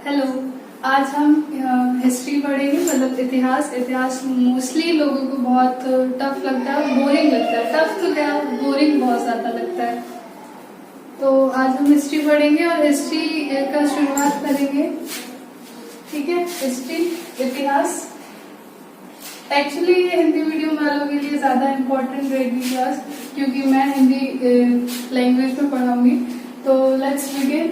Hello. आज हम history पढ़ेंगे, मतलब इतिहास। इतिहास मोस्टली लोगों को बहुत टफ लगता है, बोरिंग लगता है। टफ तो क्या, बोरिंग बहुत ज़्यादा लगता है। तो आज हम हिस्ट्री पढ़ेंगे और हिस्ट्री का शुरुआत करेंगे। ठीक है, हिस्ट्री, इतिहास। एक्चुअली ये हिंदी मीडियम वालों के लिए ज़्यादा इम्पोर्टेंट रहेगी क्लास, क्योंकि मैं हिंदी लैंग्वेज में पढ़ाऊंगी। तो लेट्स बिगिन।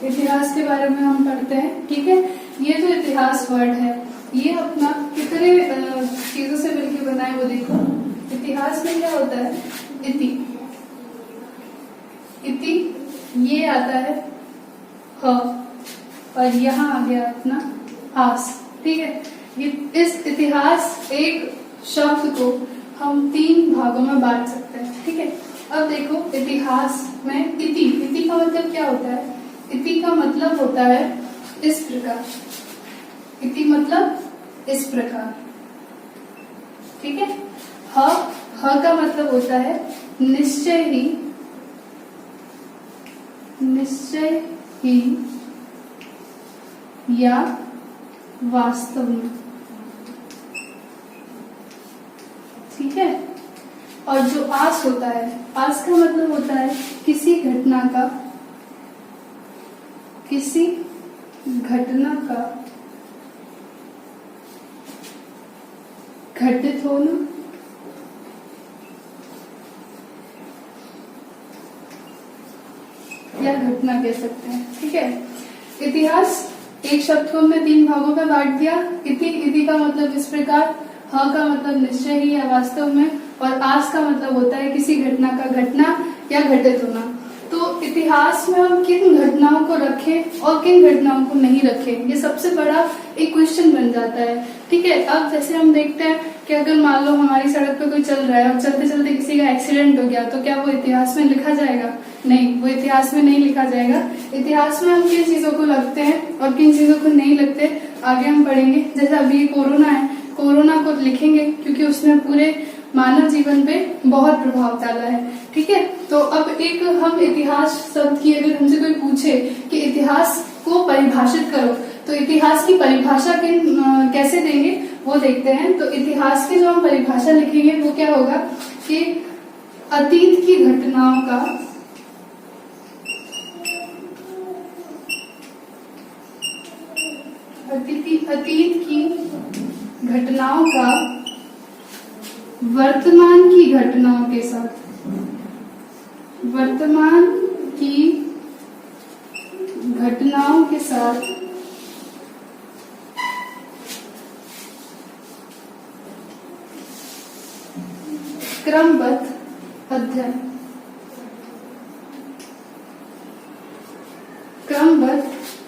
इतिहास के बारे में हम पढ़ते हैं। ठीक है, ये जो इतिहास वर्ड है ये अपना कितने चीजों से मिलकर बना है वो देखो। इतिहास में क्या होता है, इति ये आता है ह, और यहाँ आ गया अपना आस। ठीक है, इस इतिहास एक शब्द को हम 3 भागों में बांट सकते हैं। ठीक है, अब देखो इतिहास में इति का मतलब क्या होता है। इति का मतलब होता है इस प्रकार। इति मतलब इस प्रकार। ठीक है, ह का मतलब होता है निश्चय ही या वास्तव में। ठीक है, और जो आस होता है, आस का मतलब होता है किसी घटना का घटित होना या घटना कह सकते हैं। ठीक है, इतिहास एक शब्द को हमने 3 भागों में बांट दिया। इति का मतलब इस प्रकार, ह का मतलब निश्चय ही या वास्तव में, और आस का मतलब होता है किसी घटना का घटना या घटित होना। तो इतिहास में हम किन घटनाओं को रखें और किन घटनाओं को नहीं रखें, ये सबसे बड़ा एक क्वेश्चन बन जाता है। ठीक है, अब जैसे हम देखते हैं कि अगर मान लो हमारी सड़क पे कोई चल रहा है और चलते चलते किसी का एक्सीडेंट हो गया, तो क्या वो इतिहास में लिखा जाएगा? नहीं, वो इतिहास में नहीं लिखा जाएगा। इतिहास में हम किन चीजों को रखते हैं और किन चीजों को नहीं रखते आगे हम पढ़ेंगे। जैसे अभी कोरोना है, कोरोना को लिखेंगे क्योंकि उसने पूरे मानव जीवन पे बहुत प्रभाव डाला है। ठीक है, तो अब एक हम इतिहास शब्द की अगर हमसे कोई पूछे कि इतिहास को परिभाषित करो, तो इतिहास की परिभाषा कैसे देंगे वो देखते हैं। तो इतिहास की जो हम परिभाषा लिखेंगे वो क्या होगा कि अतीत की घटनाओं का अतीत की घटनाओं का वर्तमान की घटनाओं के साथ क्रमबद्ध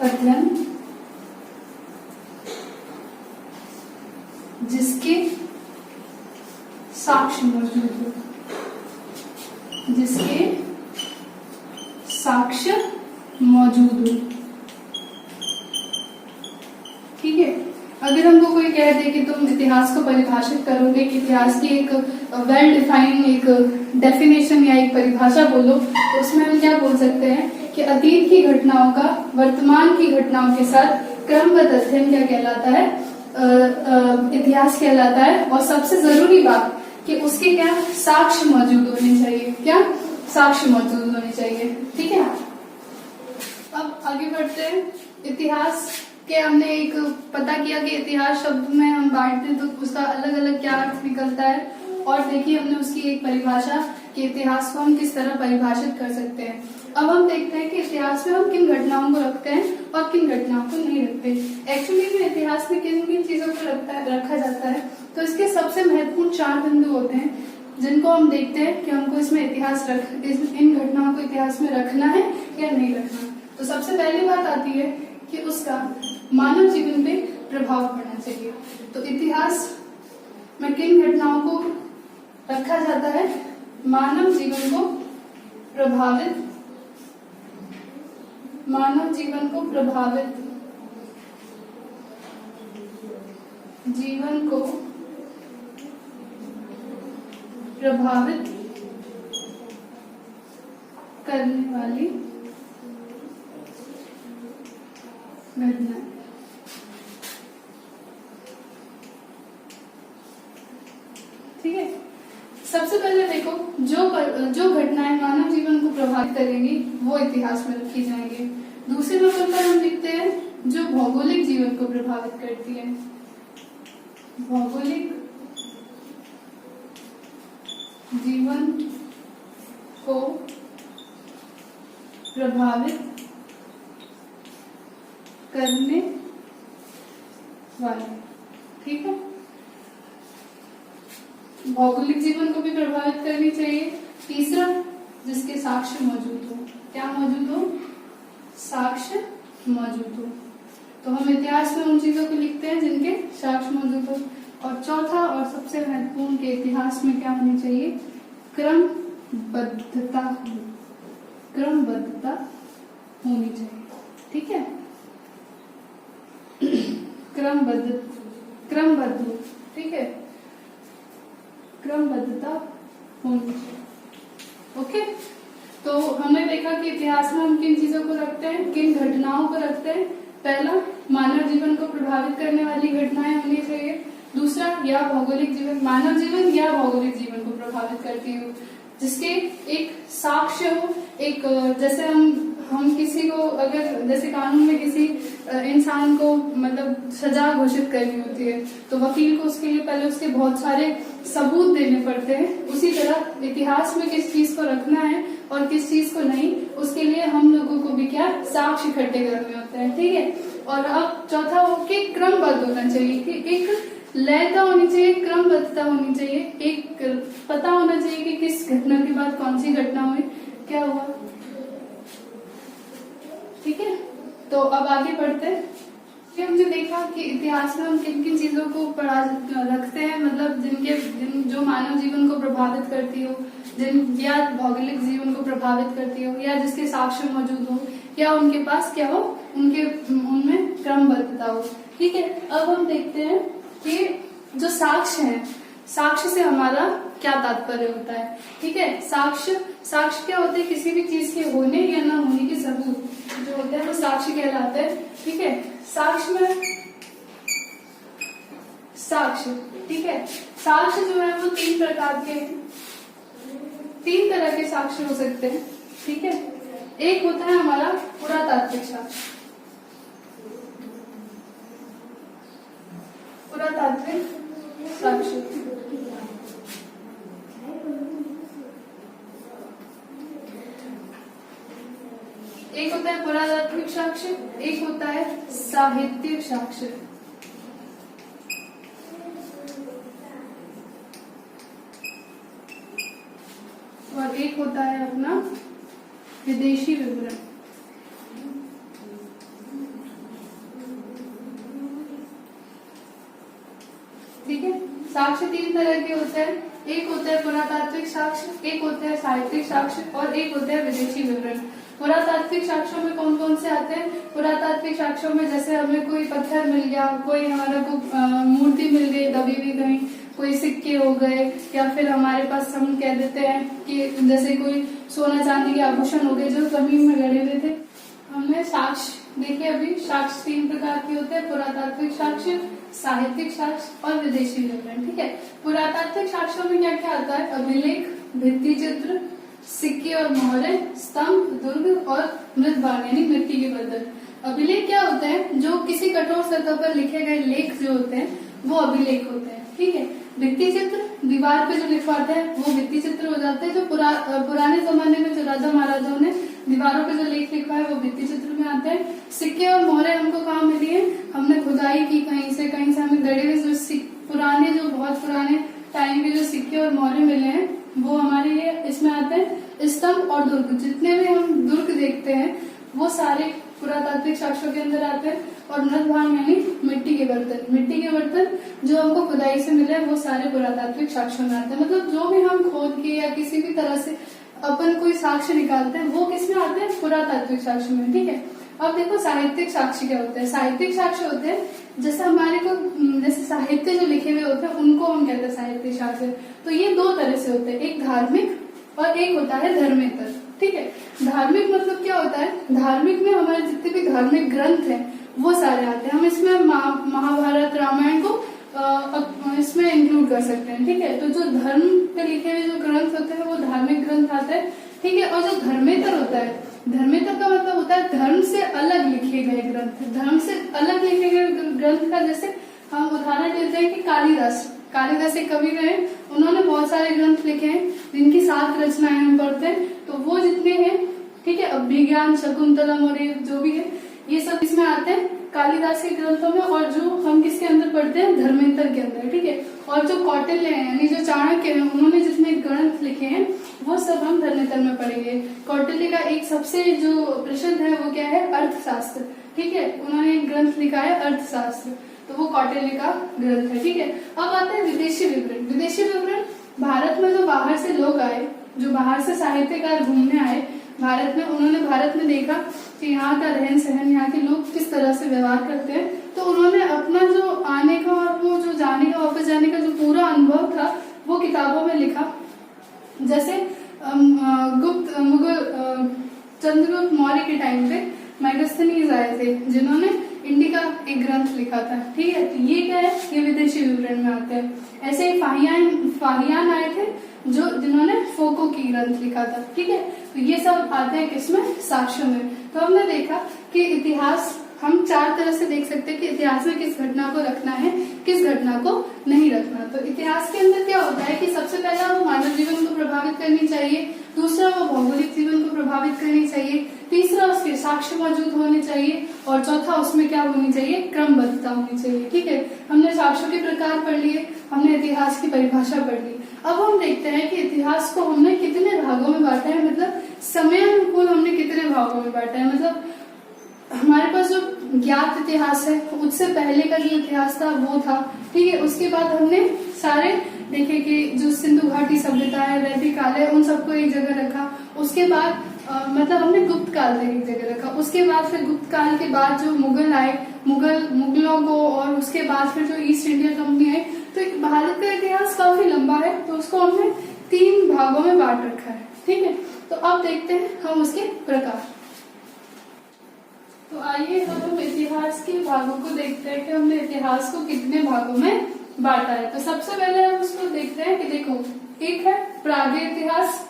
अध्ययन जिसके साक्ष्य मौजूद हो। ठीक है, अगर हमको कोई कह दे कि तुम इतिहास को परिभाषित करोगे, कि इतिहास की एक वेल डिफाइंड एक डेफिनेशन या एक परिभाषा बोलो, तो उसमें हम क्या बोल सकते हैं कि अतीत की घटनाओं का वर्तमान की घटनाओं के साथ क्रमबद्ध अध्ययन क्या कहलाता है, इतिहास कहलाता है। और सबसे जरूरी बात कि उसके क्या साक्ष्य मौजूद होने चाहिए, क्या साक्ष्य मौजूद होने चाहिए। ठीक है, अब आगे बढ़ते हैं। इतिहास के हमने एक पता किया कि इतिहास शब्द में हम बांटते हैं तो उसका अलग अलग क्या अर्थ निकलता है, और देखिए हमने उसकी एक परिभाषा कि इतिहास को हम किस तरह परिभाषित कर सकते हैं। अब हम देखते हैं कि इतिहास में हम किन घटनाओं को रखते हैं और किन घटनाओं को नहीं रखते। एक्चुअली में इतिहास में किन किन चीजों को रखा जाता है, तो इसके सबसे महत्वपूर्ण 4 बिंदु होते हैं जिनको हम देखते हैं कि हमको इसमें इन घटनाओं को इतिहास में रखना है या नहीं रखना। तो सबसे पहली बात आती है कि उसका मानव जीवन पे प्रभाव पड़ना चाहिए। तो इतिहास में किन घटनाओं को रखा जाता है? मानव जीवन को प्रभावित करने वाली घटनाएं। ठीक है, सबसे पहले देखो जो घटनाएं मानव जीवन को प्रभावित करेंगी वो इतिहास में लिखी जाएंगी। दूसरे नंबर पर हम लिखते हैं जो भौगोलिक जीवन को प्रभावित करती है। भौगोलिक जीवन को प्रभावित करने वाले। ठीक है, भौगोलिक जीवन को भी प्रभावित करनी चाहिए। तीसरा, जिसके साक्ष्य मौजूद हो। क्या मौजूद हो? साक्ष्य मौजूद हो। तो हम इतिहास में उन चीजों को लिखते हैं जिनके साक्ष्य मौजूद हो। और चौथा और सबसे महत्वपूर्ण के इतिहास में क्या होनी चाहिए? क्रमबद्धता। क्रमबद्धता होनी चाहिए। ठीक है, क्रमबद्ध हो। ठीक है, क्रमबद्धता होनी चाहिए। ओके, तो हमने देखा कि इतिहास में हम किन चीजों को रखते हैं, किन घटनाओं को रखते हैं। पहला, मानव जीवन को प्रभावित करने वाली घटनाएं होनी चाहिए। दूसरा, या भौगोलिक जीवन, मानव जीवन या भौगोलिक जीवन को प्रभावित करती हो, जिसके एक साक्ष्य हो। एक जैसे हम किसी को, अगर जैसे कानून में किसी इंसान को मतलब सजा घोषित करनी होती है तो वकील को उसके लिए पहले उसके बहुत सारे सबूत देने पड़ते हैं। उसी तरह इतिहास में किस चीज को रखना है और किस चीज को नहीं, उसके लिए हम लोगों को भी क्या साक्ष्य इकट्ठे करने होते हैं। ठीक है, और अब चौथा हो कि क्रमबद्ध होना चाहिए, कि एक लयता होनी चाहिए, क्रमबद्धता होनी चाहिए, एक पता होना चाहिए कि किस घटना के बाद कौन सी घटना हुई, क्या हुआ। ठीक है, तो अब आगे बढ़ते हैं कि हमने देखा कि इतिहास में हम किन किन चीजों को पढ़ा रखते हैं, मतलब जो मानव जीवन को प्रभावित करती हो, या भौगोलिक जीवन को प्रभावित करती हो, या जिसके साक्ष्य मौजूद हो, या उनके पास क्या हो, उनमें क्रमबद्धता हो। ठीक है, अब हम देखते हैं कि जो साक्ष्य है, साक्ष्य से हमारा क्या तात्पर्य होता है। ठीक है, साक्ष्य क्या होते हैं? किसी भी चीज के होने या न होने के सबूत जो होते हैं वो साक्ष्य कहलाते हैं। ठीक है, साक्ष्य में ठीक है, साक्ष्य जो है वो तीन प्रकार के, तीन तरह के साक्ष्य हो सकते हैं। ठीक है, एक होता है हमारा पुरातात्विक साक्ष्य। पुरातात्विक साक्ष्य एक होता है पुरातात्विक साक्ष्य, एक होता है साहित्यिक साक्ष्य। और एक होता है अपना विदेशी विवरण। ठीक है, साक्ष्य तीन तरह के होते हैं। एक होता है पुरातात्विक साक्ष्य, एक होता है साहित्यिक साक्ष्य और एक होता है विदेशी विवरण। पुरातात्विक साक्ष्यों में कौन कौन से आते हैं? पुरातात्विक साक्ष्यों में जैसे हमें कोई पत्थर मिल गया, कोई हमारा को मूर्ति मिल गई दबी हुई कहीं, कोई सिक्के हो गए, या फिर हमारे पास हम कह देते हैं कि जैसे कोई सोना चांदी के आभूषण हो गए जो जमीन में गड़े हुए थे। हमने साक्ष्य देखिए, अभी साक्ष्य तीन प्रकार के होते हैं, पुरातात्विक साक्ष्य, साहित्यिक साक्ष्य और विदेशी विवरण। ठीक है, पुरातात्विक साक्ष्यों में क्या क्या आता है? अभिलेख, भित्ति चित्र, सिक्के और मोहरे, स्तंभ, दुर्ग और मृतभाग यानी मिट्टी के बर्तन। अभिलेख क्या होते हैं? जो किसी कठोर सतह पर लिखे गए लेख जो होते हैं वो अभिलेख होते हैं। ठीक है, भित्ति चित्र, दीवार पे जो लिखवाते हैं वो भित्ति चित्र हो जाते हैं। जो पुराने जमाने में जो राजा महाराजाओं ने दीवारों पे जो लेख लिखा है वो भित्ति चित्र में आते हैं। सिक्के और मोहरे हमको कहाँ मिली है? हमने खुदाई की कहीं से हमें गड़े हुए पुराने, जो बहुत पुराने टाइम के जो सिक्के और मोहरे मिले हैं वो हमारे लिए इसमें आते हैं। स्तंभ और दुर्ग, जितने भी हम दुर्ग देखते हैं वो सारे पुरातात्विक साक्ष्यों के अंदर आते हैं। और मृतभाग यानी मिट्टी के बर्तन जो हमको खुदाई से मिले वो सारे पुरातात्विक साक्ष्यों में आते हैं। मतलब जो भी हम खोद के या किसी भी तरह से अपन कोई साक्ष्य निकालते हैं वो किसमें आते हैं? पुरातात्विक साक्ष्य में। ठीक है, अब देखो साहित्यिक साक्ष्य क्या होते हैं? साहित्यिक साक्ष्य होते हैं जैसे हमारे को, जैसे साहित्य जो लिखे हुए होते हैं उनको हम कहते हैं साहित्यिक साक्ष्य। तो ये दो तरह से होते हैं, एक धार्मिक और एक होता है धर्मेतर। ठीक है, धार्मिक मतलब क्या होता है? धार्मिक में हमारे जितने भी धार्मिक ग्रंथ हैं वो सारे आते हैं। हम इसमें महाभारत रामायण को इसमें इंक्लूड कर सकते हैं, ठीक है। तो जो धर्म पे लिखे हुए जो ग्रंथ होते हैं वो धार्मिक ग्रंथ आते हैं, ठीक है। और जो धर्मेतर होता है, धर्मेतर का मतलब होता है धर्म से अलग लिखे गए ग्रंथ। धर्म से अलग लिखे गए ग्रंथ का जैसे हम उदाहरण लेते हैं कि कालिदास एक कवि रहे, उन्होंने बहुत सारे ग्रंथ लिखे हैं जिनकी 7 रचनाएं हम पढ़ते हैं। तो वो जितने हैं, ठीक है, अभिज्ञान, शकुंतलम और जो भी है, ये सब इसमें आते हैं कालिदास के ग्रंथों में। और जो हम किसके अंदर पढ़ते हैं, धर्मेतर के अंदर, ठीक है। और जो कौटिल्य है यानी जो चाणक्य है, उन्होंने जितने ग्रंथ लिखे हैं वो सब हम धर्मेतर में पढ़ेंगे। कौटिल्य का एक सबसे जो प्रसिद्ध है वो क्या है, अर्थशास्त्र, ठीक है। उन्होंने एक ग्रंथ लिखा है अर्थशास्त्र, तो वो कौटिल्य का ग्रंथ है, ठीक है। अब आता है विदेशी विवरण। विदेशी विवरण भारत में जो बाहर से लोग आए, जो बाहर से साहित्यकार घूमने आए भारत में, उन्होंने भारत में देखा कि यहाँ का रहन सहन, यहाँ के लोग किस तरह से व्यवहार करते हैं, तो उन्होंने अपना जो आने का और वो जो जाने का, वापस जाने का जो पूरा अनुभव था वो किताबों में लिखा। जैसे चंद्रगुप्त मौर्य के टाइम पे मैगस्थनीज आए थे जिन्होंने इंडिका एक ग्रंथ लिखा था, ठीक है। तो ये क्या है, ये विदेशी विवरण में आते हैं। ऐसे ही फाहियान आए थे जो जिन्होंने फोको की ग्रंथ लिखा था, ठीक है। तो ये सब आते हैं किसमें, साक्ष्यों में। तो हमने देखा कि इतिहास हम 4 तरह से देख सकते हैं कि इतिहास में किस घटना को रखना है, किस घटना को नहीं रखना। तो इतिहास के अंदर क्या होता है कि सबसे पहला वो मानव जीवन को प्रभावित करनी चाहिए, दूसरा वो भौगोलिक जीवन को प्रभावित करनी चाहिए, तीसरा उसके साक्ष्य मौजूद होने चाहिए, और चौथा उसमें क्या होनी चाहिए, क्रमबद्धता होनी चाहिए, ठीक है। हमने साक्ष्यों के प्रकार पढ़ लिए, हमने इतिहास की परिभाषा पढ़ ली। अब हम देखते हैं कि इतिहास को हमने कितने भागों में बांटा है, मतलब समयानुकूल हमने कितने भागों में बांटा है। मतलब हमारे पास जो ज्ञात इतिहास है उससे पहले का जो इतिहास था वो था, ठीक है। उसके बाद हमने सारे देखे कि जो सिंधु घाटी सभ्यता है, वैदिक काल है, उन सबको एक जगह रखा। उसके बाद मतलब हमने गुप्त काल तक एक जगह रखा। उसके बाद फिर गुप्त काल के बाद जो मुगल आए, मुगलों को, और उसके बाद फिर जो ईस्ट इंडिया कंपनी आई। तो भारत का इतिहास काफी लंबा है, तो उसको हमने 3 भागों में बांट रखा है, ठीक है। तो अब देखते हैं हम उसके प्रकार। तो आइए हम इतिहास के भागों को देखते हैं कि हमने इतिहास को कितने भागों में बांटा है। तो सबसे पहले हम उसको देखते हैं कि देखो, एक है प्रागैतिक इतिहास,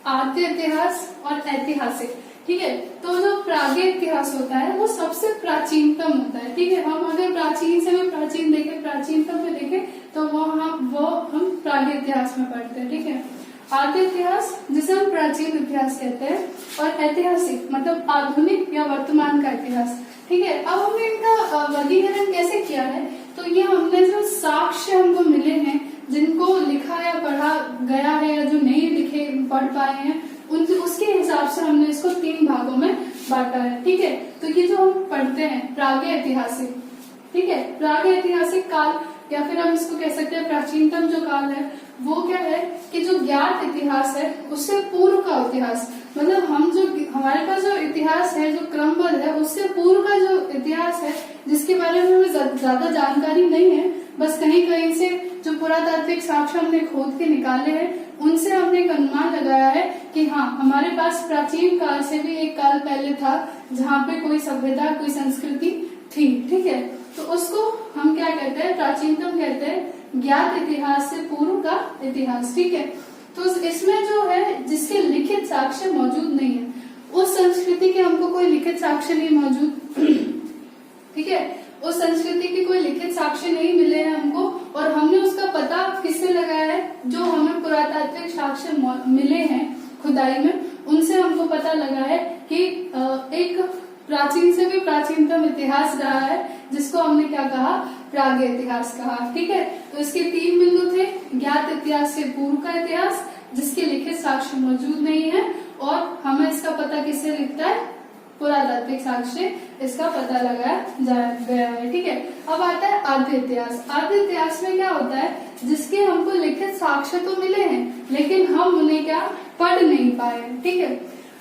आद्य इतिहास और ऐतिहासिक, ठीक है। तो जो प्रागैतिक इतिहास होता है वो सबसे प्राचीनतम होता है, ठीक है। हम अगर प्राचीन से भी प्राचीन देखें, प्राचीनतम में देखें, तो वो हम प्रागैतिक इतिहास में पढ़ते हैं, ठीक है। आद्य इतिहास जिसे हम प्राचीन इतिहास कहते हैं, और ऐतिहासिक मतलब आधुनिक या वर्तमान का इतिहास, ठीक है। अब हमने इनका वर्गीकरण कैसे किया है, तो ये हमने जो साक्ष्य हमको मिले हैं, जिनको लिखा या पढ़ा गया है या जो नहीं लिखे पढ़ पाए हैं, उसके हिसाब से हमने इसको 3 भागों में बांटा है, ठीक है। तो ये जो हम पढ़ते हैं प्रागैतिहासिक, ठीक है, प्रागैतिहासिक काल, या फिर हम इसको कह सकते हैं प्राचीनतम जो काल है, वो क्या है कि जो ज्ञात इतिहास है उससे पूर्व का इतिहास, मतलब हम जो हमारे पास जो इतिहास है जो क्रमबद्ध है, उससे पूर्व का जो इतिहास है जिसके बारे में हमें ज्यादा जानकारी नहीं है, बस कहीं कहीं से जो पुरातात्विक साक्ष्य हमने खोद के निकाले हैं उनसे हमने एक अनुमान लगाया है कि हाँ, हमारे पास प्राचीन काल से भी एक काल पहले था जहाँ पे कोई सभ्यता, कोई संस्कृति थी, ठीक है। तो उसको हम क्या कहते हैं, प्राचीनतम कहते हैं, ज्ञात इतिहास से पूर्व का इतिहास, ठीक है। तो इसमें जो है जिसके लिखित साक्ष्य मौजूद नहीं है, उस संस्कृति के हमको कोई लिखित साक्ष्य नहीं मौजूद, ठीक है, उस संस्कृति के कोई लिखित साक्ष्य नहीं मिले हैं हमको, और हमने उसका पता किससे लगाया है, जो हमें पुरातात्विक साक्ष्य मिले हैं खुदाई में, उनसे हमको पता लगा है कि एक प्राचीन से भी प्राचीनतम इतिहास रहा है, जिसको हमने क्या कहा, प्रागैतिक इतिहास कहा, ठीक है। तो इसके 3 बिंदु थे, ज्ञात इतिहास से पूर्व का इतिहास जिसके लिखित साक्ष्य मौजूद नहीं है, और हमें इसका पता किससे लिखता है, पुरातात्विक साक्ष्य इसका पता लगाया गया है, ठीक है। अब आता है आद्य इतिहास। आद्य इतिहास में क्या होता है, जिसके हमको लिखित साक्ष्य तो मिले हैं लेकिन हम उन्हें क्या पढ़ नहीं पाए, ठीक है।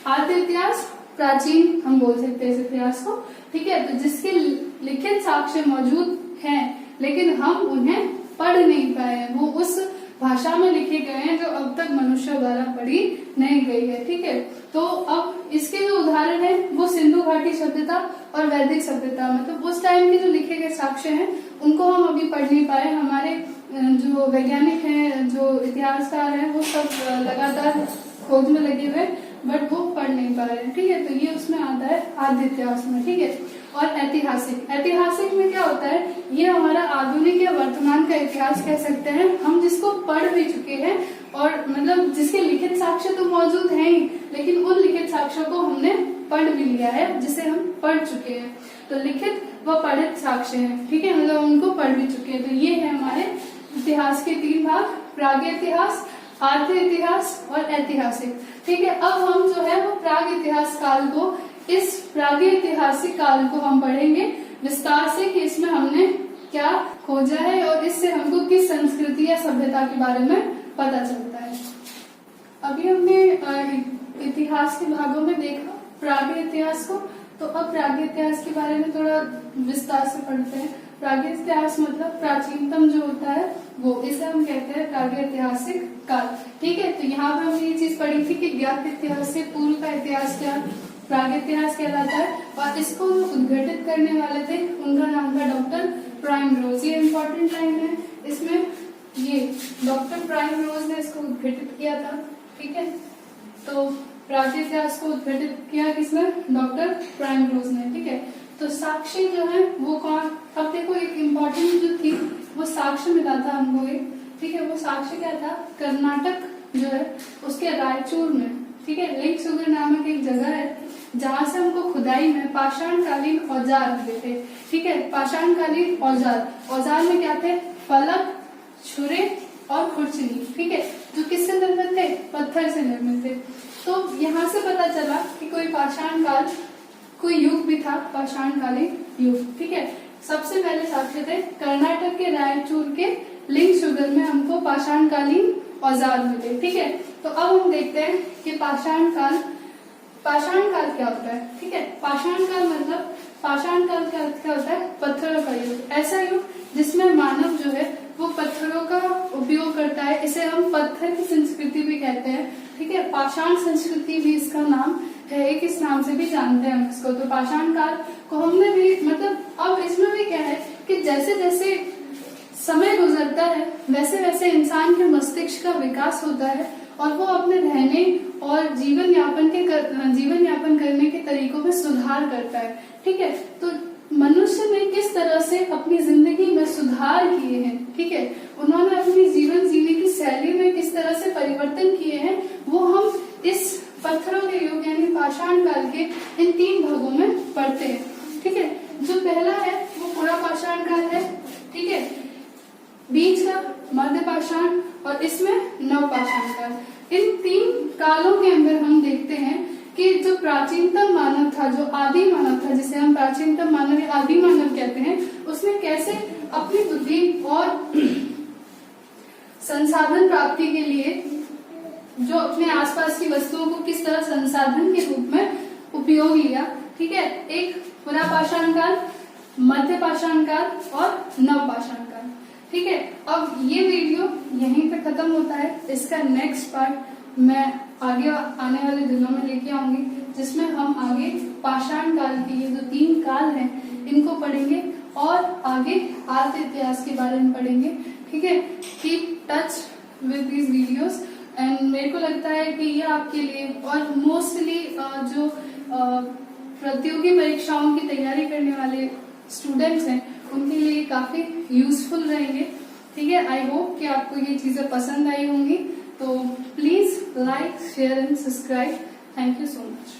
आद्य इतिहास प्राचीन हम बोल सकते हैं इस इतिहास को, ठीक है। तो जिसके लिखित साक्ष्य मौजूद हैं लेकिन हम उन्हें पढ़ नहीं पाए हैं, वो उस भाषा में लिखे गए हैं जो अब तक मनुष्य द्वारा पढ़ी नहीं गई है, ठीक है। तो अब इसके जो उदाहरण उदाहरण है वो सिंधु घाटी सभ्यता और वैदिक सभ्यता। मतलब उस टाइम के जो लिखे गए साक्ष्य हैं उनको हम अभी पढ़ नहीं पाए। हमारे जो वैज्ञानिक हैं, जो इतिहासकार हैं, वो सब लगातार खोज में लगे हुए, बट वो पढ़ नहीं पा रहे हैं। ठीक है, तो ये उसमें आता है आद्य इतिहास में। ठीक है, और ऐतिहासिक, ऐतिहासिक में क्या होता है, ये हमारा आधुनिक या वर्तमान का इतिहास कह सकते हैं हम, जिसको पढ़ भी चुके हैं और मतलब जिसके लिखित साक्ष्य तो मौजूद हैं ही, लेकिन उन लिखित साक्ष्यों को हमने पढ़ भी लिया है, जिसे हम पढ़ चुके हैं। तो लिखित व पढ़ित साक्ष्य हैं। ठीक है, मतलब उनको पढ़ भी चुके हैं। तो ये है हमारे इतिहास के 3 भाग, प्रागैतिहास, आद्य इतिहास और ऐतिहासिक। ठीक है, अब हम जो है वो प्राग इतिहास काल को, इस प्रागैतिहासिक काल को हम पढ़ेंगे विस्तार से कि इसमें हमने क्या खोजा है और इससे हमको किस संस्कृति या सभ्यता के बारे में पता चलता है। अभी हमने इतिहास के भागों में देखा प्रागैतिहास को, तो अब प्रागैतिहास के बारे में थोड़ा विस्तार से पढ़ते हैं। प्रागैतिहास मतलब प्राचीनतम जो होता है वो, इसे हम कहते हैं प्रागैतिहासिक काल। ठीक है, तो यहाँ पे हमने ये चीज पढ़ी थी कि ज्ञात इतिहास से पूर्व का इतिहास क्या प्रागैतिहास कहलाता है, और इसको उद्घाटित करने वाले थे, उनका नाम था डॉक्टर प्राइमरोज। ये इम्पोर्टेंट लाइन है इसमें, ये डॉक्टर प्राइमरोज ने इसको उद्घाटित किया था। ठीक है, तो प्रागैतिहास को उद्घाटित किया किसने, डॉक्टर प्राइमरोज ने। ठीक है, तो साक्ष्य जो है वो कौन, अब देखो एक इम्पोर्टेंट जो थी वो साक्ष्य मिला था हमको एक। ठीक है, वो साक्ष्य क्या था, कर्नाटक जो है उसके रायचूर में, ठीक है, लिंक सुगर नामक एक जगह है जहां से हमको खुदाई में पाषाणकालीन औजार मिले थे। ठीक है, पाषाणकालीन औजार में क्या थे, फलक, छुरे और खुरचनी। ठीक है, जो किससे निर्मित थे, पत्थर से निर्मित थे। तो यहाँ से पता चला कि कोई पाषाण काल, कोई युग भी था, पाषाणकालीन युग। ठीक है, सबसे पहले साक्ष्य थे कर्नाटक के रायचूर के लिंक शुगर में हमको पाषाणकालीन औजार मिले। ठीक है, तो अब हम देखते हैं कि पाषाण काल क्या होता है। ठीक है, पाषाण काल मतलब, पाषाण काल क्या होता है, पत्थरों का युग, ऐसा युग जिसमें मानव जो है वो पत्थरों का उपयोग करता है। इसे हम पत्थर की संस्कृति भी कहते हैं। ठीक है, पाषाण संस्कृति भी इसका नाम है, एक इस नाम से भी जानते हैं हम इसको। तो पाषाण काल को हमने भी, मतलब अब इसमें भी क्या है कि जैसे जैसे समय गुजरता है वैसे वैसे इंसान के मस्तिष्क का विकास होता है और वो अपने रहने और जीवन यापन करने के तरीकों में सुधार करता है। ठीक है, तो मनुष्य ने किस तरह से अपनी जिंदगी में सुधार किए हैं, ठीक है, उन्होंने अपनी जीवन जीने की शैली में किस तरह से परिवर्तन किए हैं, वो हम इस पत्थरों के युग यानी पाषाण काल के इन 3 भागों में पढ़ते हैं। ठीक है, जो पहला है वो पूरा पाषाण काल है। ठीक है, बीच का मध्य पाषाण और इसमें नव पाषाण काल। इन 3 कालों के अंदर हम देखते हैं कि जो प्राचीनतम मानव था, जो आदि मानव था, जिसे हम प्राचीनतम मानव या आदि मानव कहते हैं, उसने कैसे अपनी बुद्धि और संसाधन प्राप्ति के लिए जो अपने आसपास की वस्तुओं को किस तरह संसाधन के रूप में उपयोग लिया। ठीक है, एक पुरा पाषाण काल, मध्य पाषाण काल और नव पाषाण काल। ठीक है, अब ये वीडियो यहीं पे खत्म होता है। इसका नेक्स्ट पार्ट मैं आगे आने वाले दिनों में लेके आऊंगी, जिसमें हम आगे पाषाण काल के ये जो 3 काल हैं इनको पढ़ेंगे और आगे आद्य इतिहास के बारे में पढ़ेंगे। ठीक है, keep touch with these videos and मेरे को लगता है कि ये आपके लिए और मोस्टली जो प्रतियोगी परीक्षाओं की तैयारी करने वाले स्टूडेंट्स हैं उनके लिए काफी यूजफुल रहेंगे। ठीक है, आई होप कि आपको ये चीजें पसंद आई होंगी। तो please like, share and subscribe. Thank you so much.